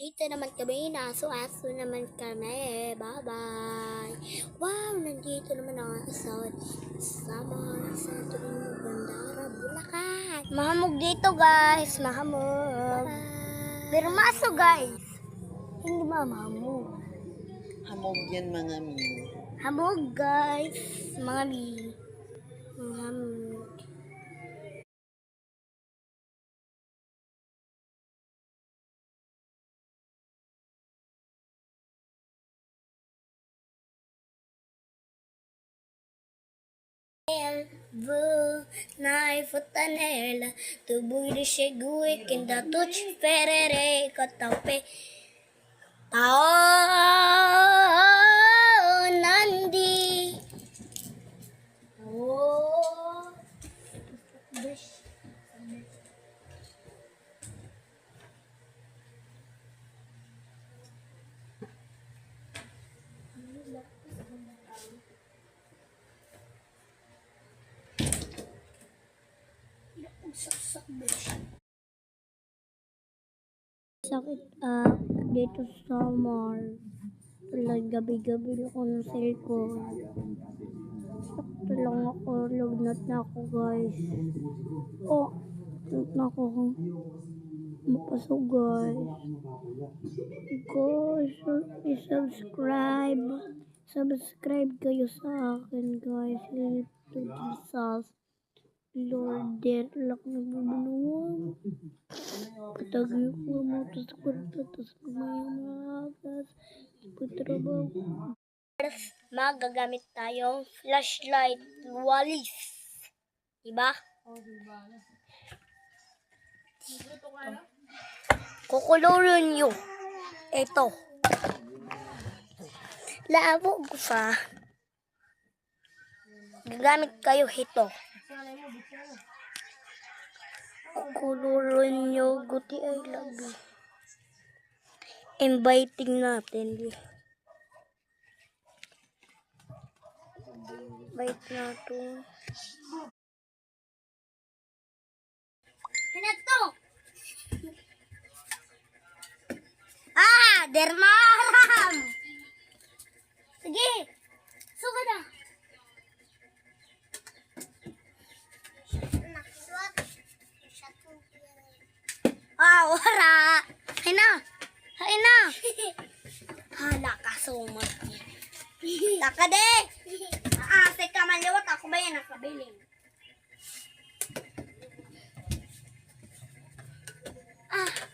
Dito naman kami, aso-aso naman kami. Bye-bye. Wow, nandito naman ang aso. Sama sa tuwing Bandara, Bulacan. Mahamog dito, guys. Mahamog. Pero maso, guys. Hindi mahamog. Hamog yan mga mi. Hamog, guys. Mga mi. Mahamog. Nai futanela tu buri shegui kinda tuch ferere katape tao nandi oh sakit dito sa mall. Gabi-gabi ako ng cellphone. Sakto lang ako, lugnat na ako guys. Oh, lugnat na ako. Mapasok guys. Guys, i-subscribe. Subscribe kayo sa akin guys. YouTube Jesus. Lord, dear, lak na bubunuan. Patagay ko mo, tapos kwarta, tapos kumain na agas. Pagtrabaho. Magagamit tayong flashlight walis. Diba? Kukulurin nyo. Ito. Labog pa. Gagamit kayo ito. Kukulurin nyo. Guti I love you. Inviting natin. Invite natin. Hinato! Dermaram! Sige! Suka na! Wala! Hay na! Hay na! Hala ka, sumat. Taka de! Aasay ka maliwat. Ako ba yan nakabiling? Ah!